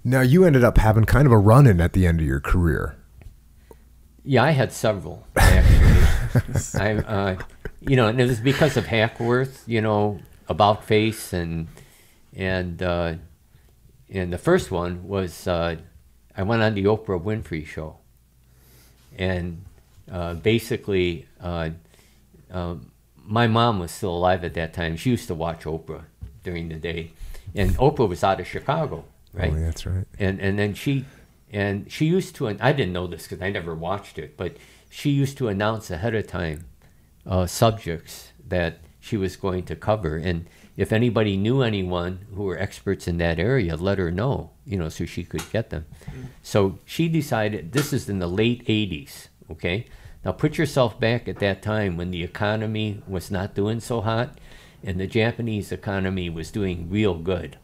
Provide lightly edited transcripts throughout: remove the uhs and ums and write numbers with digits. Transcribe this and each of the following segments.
Now, you ended up having kind of a run-in at the end of your career. Yeah, I had several, actually. And it was because of Hackworth, About Face, and the first one was I went on the Oprah Winfrey Show. And basically, my mom was still alive at that time. She used to watch Oprah during the day. And Oprah was out of Chicago, right? Oh, that's right. And then she used to, and I didn't know this because I never watched it, but she used to announce ahead of time subjects that she was going to cover. And if anybody knew anyone who were experts in that area, let her know, so she could get them. So she decided, this is in the late 80s, okay? Now put yourself back at that time when the economy was not doing so hot and the Japanese economy was doing real good,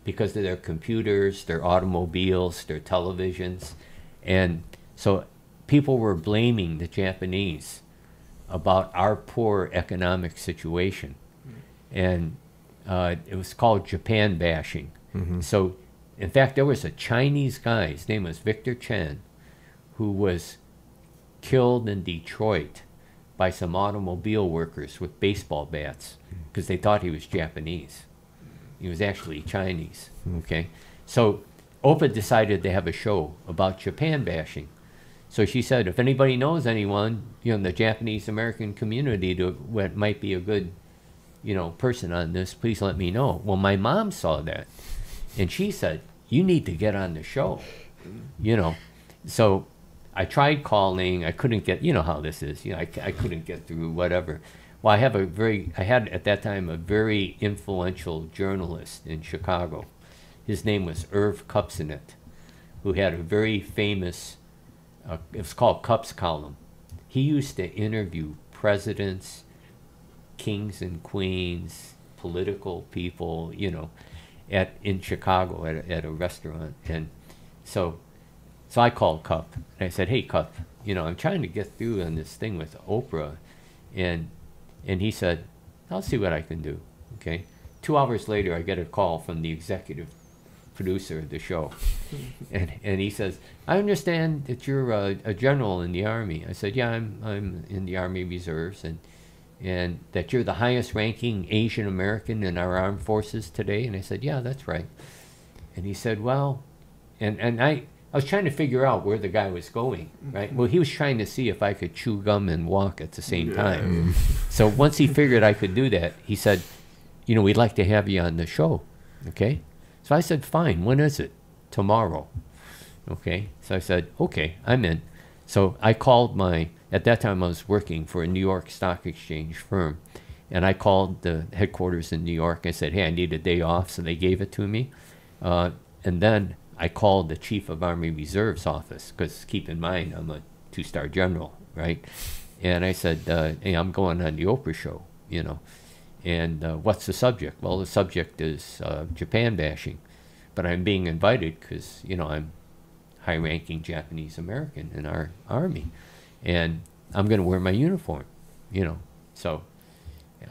because of their computers, their automobiles, their televisions. And so people were blaming the Japanese about our poor economic situation. And it was called Japan bashing. Mm-hmm. So, in fact, there was a Chinese guy, his name was Victor Chen, who was killed in Detroit by some automobile workers with baseball bats because they thought he was Japanese. He was actually Chinese, okay? So Oprah decided to have a show about Japan bashing. So she said, if anybody knows anyone, in the Japanese American community that might be a good, person on this, please let me know. Well, my mom saw that, and she said, you need to get on the show, So I tried calling. I couldn't get, how this is. I couldn't get through, whatever. Well, I had at that time a very influential journalist in Chicago. His name was Irv Kupcinet, who had a very famous, it was called Cup's Column. He used to interview presidents, kings and queens, political people, in Chicago at a restaurant. And so I called Cup and I said, hey, Cup, I'm trying to get through on this thing with Oprah. And he said, I'll see what I can do. Okay. 2 hours later, I get a call from the executive producer of the show. And he says, I understand that you're a general in the Army. I said, yeah, I'm in the Army Reserves, and that you're the highest ranking Asian American in our armed forces today. And I said, yeah, that's right. And he said, well, and I was trying to figure out where the guy was going, right? Well, he was trying to see if I could chew gum and walk at the same time. So once he figured I could do that, he said, we'd like to have you on the show, okay? So I said, fine, when is it? Tomorrow, okay? So I said, okay, I'm in. So I called at that time I was working for a New York Stock Exchange firm, and I called the headquarters in New York. I said, hey, I need a day off, so they gave it to me. And then I called the Chief of Army Reserves office, because keep in mind, I'm a 2-star general, right? And I said, hey, I'm going on the Oprah show, and what's the subject? Well, the subject is Japan bashing, but I'm being invited because, I'm high-ranking Japanese American in our Army, and I'm going to wear my uniform, So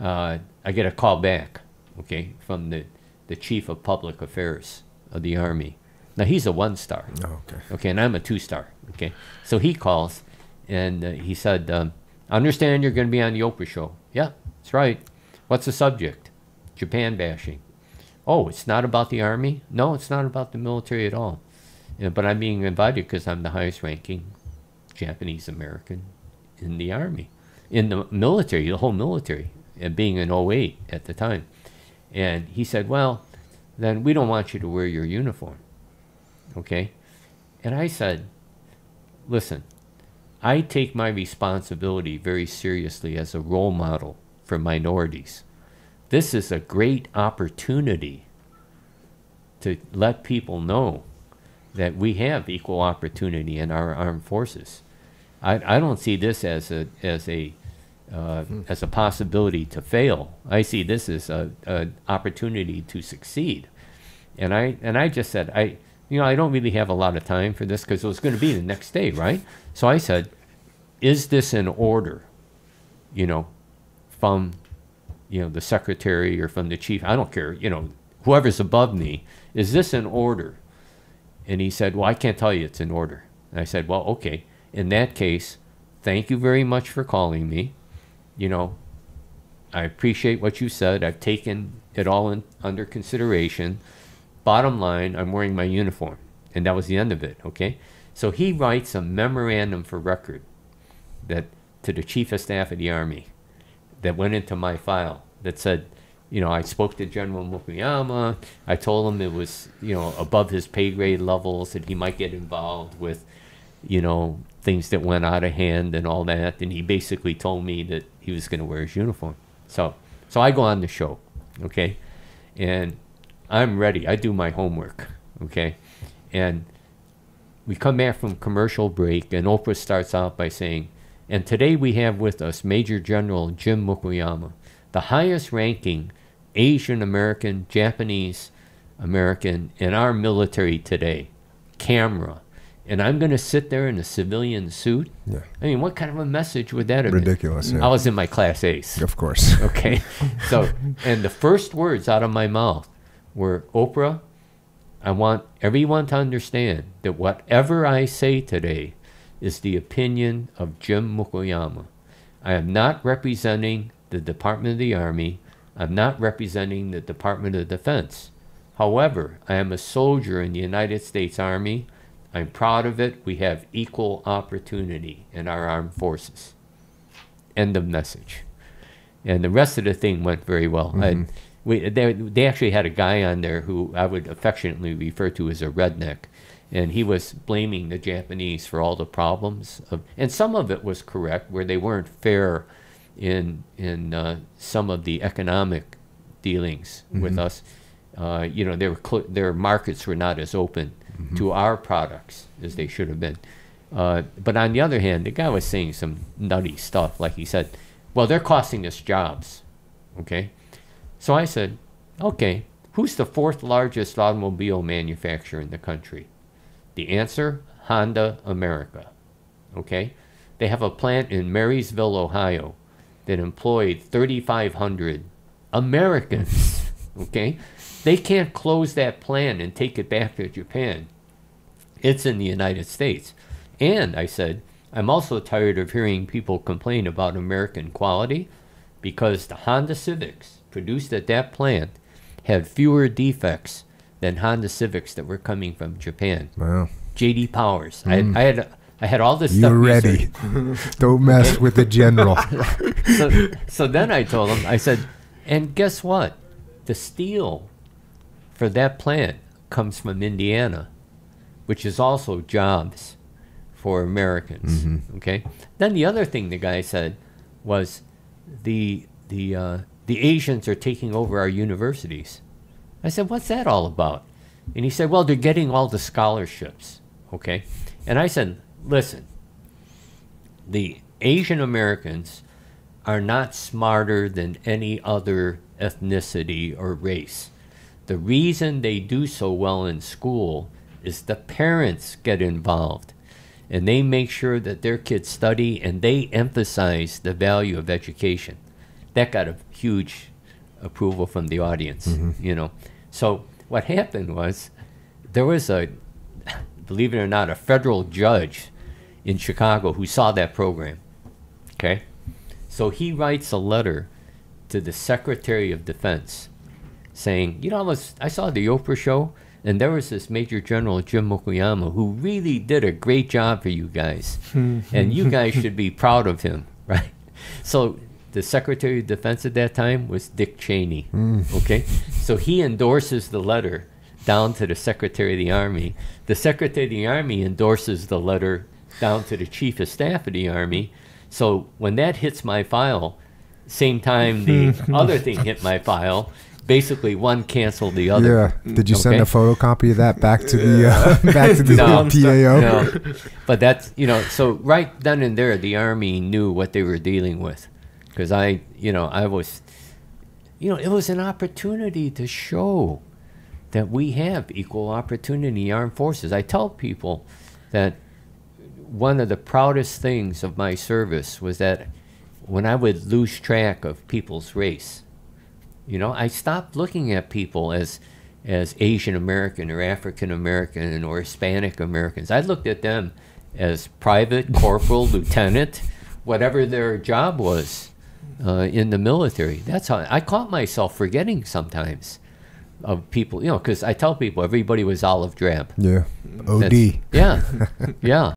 I get a call back, okay, from the Chief of Public Affairs of the Army. Now, he's a 1-star. Oh, okay. Okay, and I'm a 2-star, okay? So he calls, and he said, I understand you're going to be on the Oprah show. Yeah, that's right. What's the subject? Japan bashing. Oh, it's not about the Army? No, it's not about the military at all. But I'm being invited because I'm the highest ranking Japanese American in the Army, in the military, the whole military, and being in 08 at the time. And he said, well, then we don't want you to wear your uniform. Okay? And I said, listen, I take my responsibility very seriously as a role model for minorities. This is a great opportunity to let people know that we have equal opportunity in our armed forces. I don't see this as a possibility to fail. I see this as an opportunity to succeed. And I just said, I don't really have a lot of time for this because it was going to be the next day, right? So I said, is this an order, from, the secretary or from the chief? I don't care, whoever's above me. Is this an order And he said, well, I can't tell you, it's an order. And I said, well, okay. In that case, thank you very much for calling me. You know, I appreciate what you said. I've taken it all under consideration. Bottom line, I'm wearing my uniform. And that was the end of it, okay? So he writes a memorandum for record that to the Chief of Staff of the Army that went into my file that said, you know, I spoke to General Mukuyama. I told him it was, you know, above his pay grade levels, that he might get involved with, you know, things that went out of hand and all that. And he basically told me that he was going to wear his uniform. So I go on the show, okay? And I'm ready. I do my homework, okay? And we come back from commercial break, and Oprah starts out by saying, and today we have with us Major General Jim Mukuyama, the highest ranking Asian American, Japanese American in our military today. Camera. And I'm going to sit there in a civilian suit? Yeah. I mean, what kind of a message would that have Ridiculous, been? yeah. I was in my Class A's. Of course. Okay. So, and the first words out of my mouth were, Oprah, I want everyone to understand that whatever I say today is the opinion of Jim Mukuyama. I am not representing the Department of the Army. I'm not representing the Department of Defense. However, I am a soldier in the United States Army. I'm proud of it. We have equal opportunity in our armed forces. End of message. And the rest of the thing went very well. They actually had a guy on there who I would affectionately refer to as a redneck. And he was blaming the Japanese for all the problems. And some of it was correct, where they weren't fair in some of the economic dealings with us. You know, their markets were not as open to our products as they should have been. But on the other hand, the guy was saying some nutty stuff. Like he said, well, they're costing us jobs. Okay? So I said, okay, who's the fourth largest automobile manufacturer in the country? The answer, Honda America. Okay? They have a plant in Marysville, Ohio that employed 3,500 Americans. Okay? They can't close that plant and take it back to Japan. It's in the United States. And I said, I'm also tired of hearing people complain about American quality, because the Honda Civics produced at that plant had fewer defects than Honda Civics that were coming from Japan. Wow. J.D. Powers. I had all this stuff. You're ready. Don't mess with the general. So then I told him, I said, and guess what? The steel for that plant comes from Indiana, which is also jobs for Americans. Okay. Then the other thing the guy said was, the Asians are taking over our universities. I said, what's that all about? And he said, well, they're getting all the scholarships. Okay. And I said, listen, the Asian Americans are not smarter than any other ethnicity or race. The reason they do so well in school is the parents get involved, and they make sure that their kids study, and they emphasize the value of education. That got a huge approval from the audience, you know. So what happened was, there was a, believe it or not, a federal judge in Chicago who saw that program, okay? So he writes a letter to the Secretary of Defense saying, you know, I saw the Oprah show, and there was this Major General Jim Mukuyama who really did a great job for you guys, and you guys should be proud of him, right? So the Secretary of Defense at that time was Dick Cheney, okay? So he endorses the letter down to the Secretary of the Army. The Secretary of the Army endorses the letter down to the Chief of Staff of the Army. So when that hits my file, same time the other thing hit my file, basically one canceled the other. Yeah. Did you send a photocopy of that back to the back to the PAO? No. But that's, you know, so right then and there, the Army knew what they were dealing with, because I was, you know, it was an opportunity to show that we have equal opportunity in the armed forces. I tell people that one of the proudest things of my service was that when I would lose track of people's race, you know, I stopped looking at people as as Asian American or African American or Hispanic Americans. I looked at them as private, corporal, lieutenant, whatever their job was in the military. That's how I caught myself forgetting sometimes of people, you know, because I tell people everybody was olive drab. Yeah. OD. Yeah. Yeah.